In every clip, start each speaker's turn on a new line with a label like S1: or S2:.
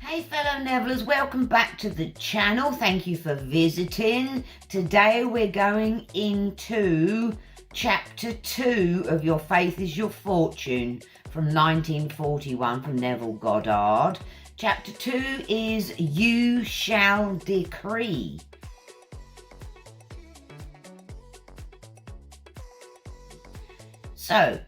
S1: Hey fellow Nevillers, welcome back to the channel. Thank you for visiting. Today we're going into chapter 2 of Your Faith is Your Fortune from 1941 from Neville Goddard. Chapter 2 is You Shall Decree. So,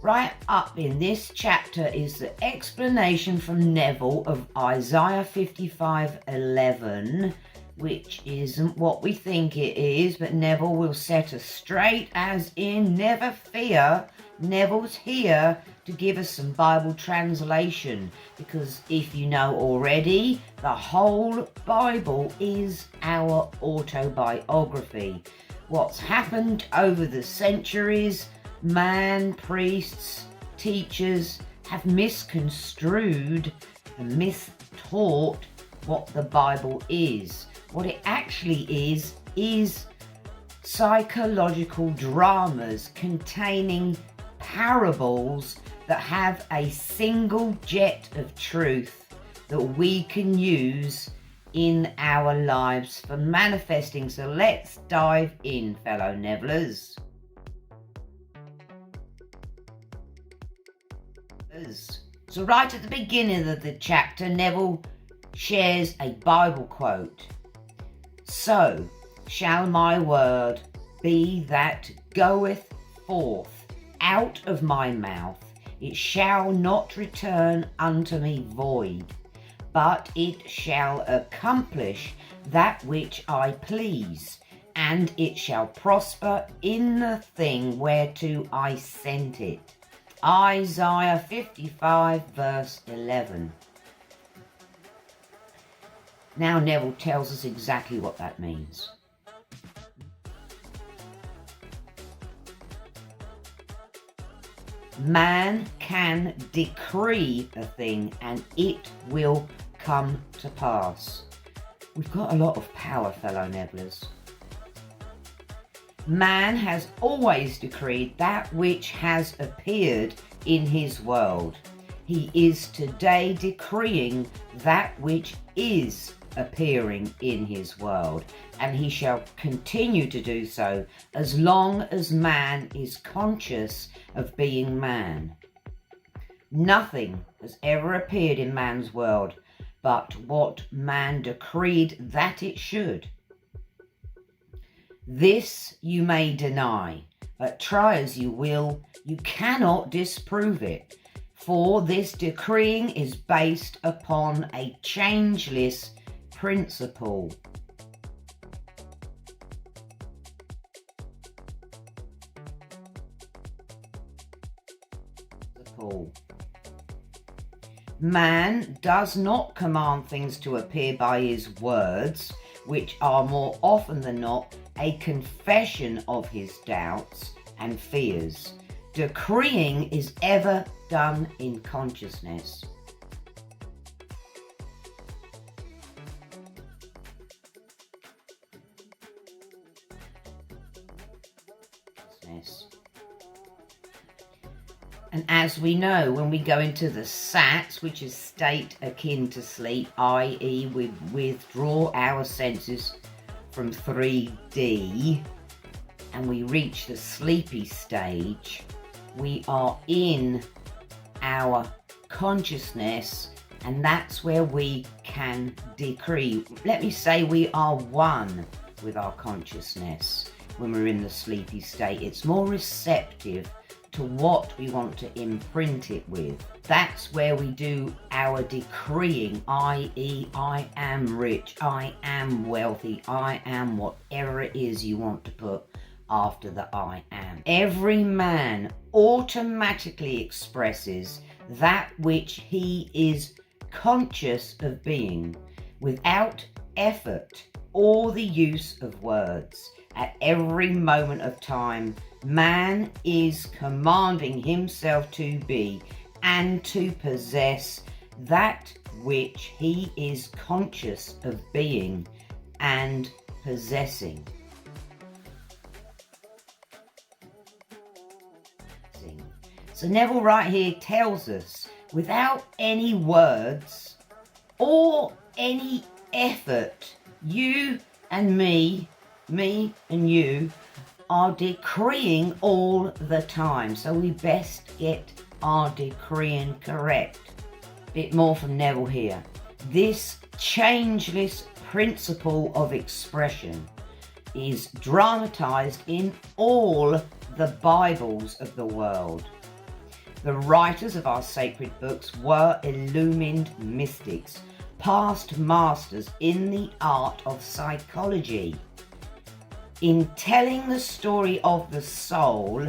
S1: right up in this chapter is the explanation from Neville of Isaiah 55:11, which isn't what we think it is, but Neville will set us straight, as in, never fear, Neville's here to give us some Bible translation, because if you know already, the whole Bible is our autobiography. What's happened over the centuries, man, priests, teachers have misconstrued and mistaught what the Bible is. What it actually is psychological dramas containing parables that have a single jet of truth that we can use in our lives for manifesting. So let's dive in, fellow Nevillers. So right at the beginning of the chapter, Neville shares a Bible quote. So shall my word be that goeth forth out of my mouth. It shall not return unto me void, but it shall accomplish that which I please, and it shall prosper in the thing whereto I sent it. Isaiah 55 verse 11. Now Neville tells us exactly what that means. Man can decree a thing and it will come to pass. We've got a lot of power, fellow Nevillers. Man has always decreed that which has appeared in his world. He is today decreeing that which is appearing in his world, and he shall continue to do so as long as man is conscious of being man. Nothing has ever appeared in man's world but what man decreed that it should. This you may deny, but try as you will, you cannot disprove it, for this decreeing is based upon a changeless principle. Man does not command things to appear by his words, which are more often than not a confession of his doubts and fears. Decreeing is ever done in consciousness. And as we know, when we go into the sats, which is state akin to sleep, i.e. we withdraw our senses from 3D and we reach the sleepy stage, we are in our consciousness, and that's where we can decree. Let me say we are one with our consciousness when we're in the sleepy state. It's more receptive to what we want to imprint it with. That's where we do our decreeing, i.e. I am rich, I am wealthy, I am whatever it is you want to put after the I am. Every man automatically expresses that which he is conscious of being without effort or the use of words. At every moment of time, man is commanding himself to be and to possess that which he is conscious of being and possessing. So Neville right here tells us, without any words, or any effort you and me and you are decreeing all the time. So we best get our decreeing correct. Bit more from Neville here. This changeless principle of expression is dramatized in all the Bibles of the world. The writers of our sacred books were illumined mystics, past masters in the art of psychology. In telling the story of the soul,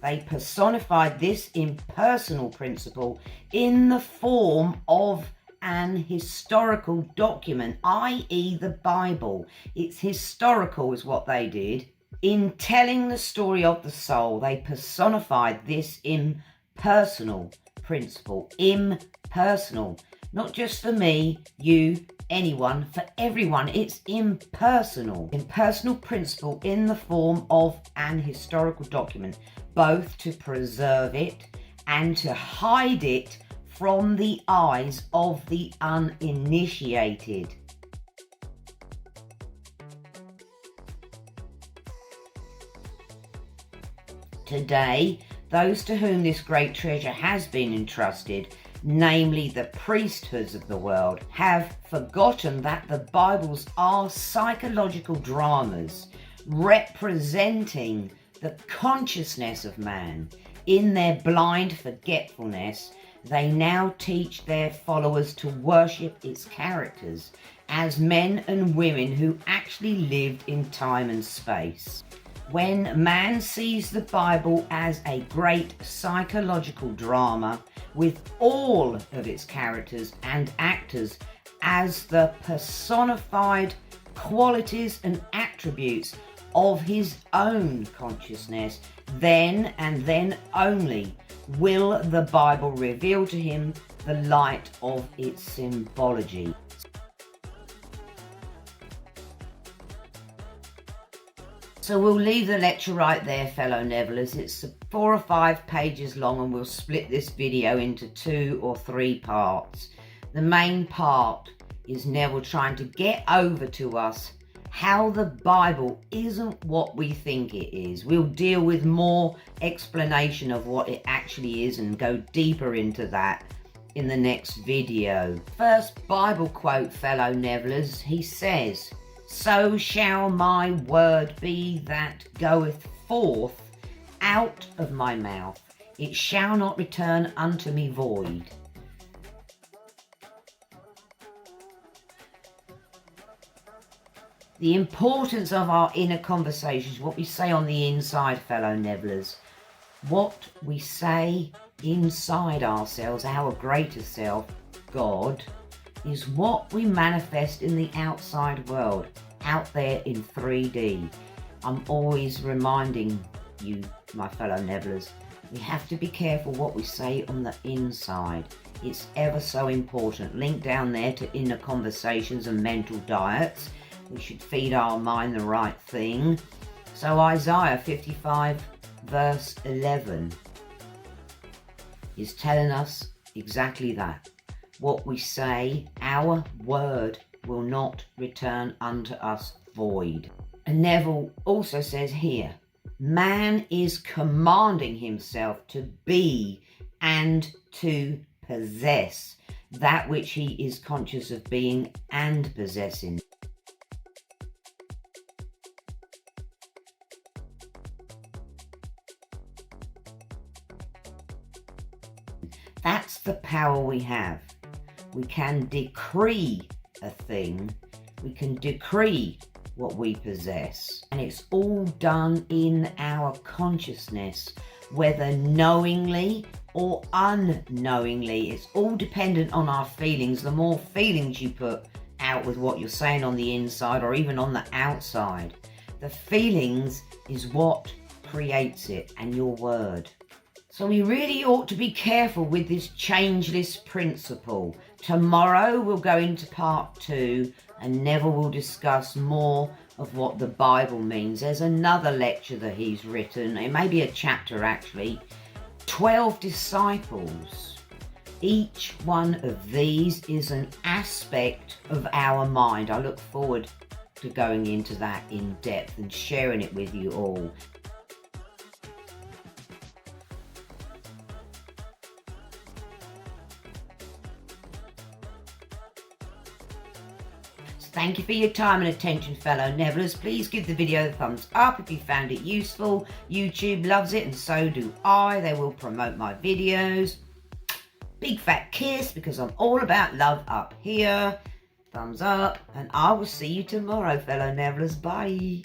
S1: they personified this impersonal principle in the form of an historical document, i.e. the Bible. It's historical is what they did. In telling the story of the soul, they personified this impersonal principle. Impersonal. Not just for me, you, anyone, for everyone. It's impersonal. Impersonal principle in the form of an historical document, both to preserve it and to hide it from the eyes of the uninitiated. Today, those to whom this great treasure has been entrusted, namely the priesthoods of the world, have forgotten that the Bibles are psychological dramas representing the consciousness of man. In their blind forgetfulness, they now teach their followers to worship its characters as men and women who actually lived in time and space. When man sees the Bible as a great psychological drama with all of its characters and actors as the personified qualities and attributes of his own consciousness, then and then only will the Bible reveal to him the light of its symbology. So we'll leave the lecture right there, fellow Nevillers. It's 4 or 5 pages long, and we'll split this video into 2 or 3 parts. The main part is Neville trying to get over to us how the Bible isn't what we think it is. We'll deal with more explanation of what it actually is and go deeper into that in the next video. First Bible quote, fellow Nevillers, he says, "So shall my word be that goeth forth out of my mouth. It shall not return unto me void." The importance of our inner conversations, what we say on the inside, fellow Nevillers. What we say inside ourselves, our greater self, God, is what we manifest in the outside world, out there in 3D. I'm always reminding you, my fellow Nevillers, we have to be careful what we say on the inside. It's ever so important. Link down there to inner conversations and mental diets. We should feed our mind the right thing. So Isaiah 55 verse 11 is telling us exactly that. What we say, our word will not return unto us void. And Neville also says here, man is commanding himself to be and to possess that which he is conscious of being and possessing. That's the power we have. We can decree a thing. We can decree what we possess. And it's all done in our consciousness, whether knowingly or unknowingly. It's all dependent on our feelings. The more feelings you put out with what you're saying on the inside or even on the outside, the feelings is what creates it, and your word. So we really ought to be careful with this changeless principle. Tomorrow we'll go into part 2 and Neville will discuss more of what the Bible means. There's another lecture that he's written, it may be a chapter actually, 12 disciples each one of these is an aspect of our mind. I look forward to going into that in depth and sharing it with you all. Thank you for your time and attention, fellow Nevillers. Please give the video a thumbs up if you found it useful. YouTube loves it and so do I. They will promote my videos. Big fat kiss, because I'm all about love up here. Thumbs up, and I will see you tomorrow, fellow Nevillers. Bye.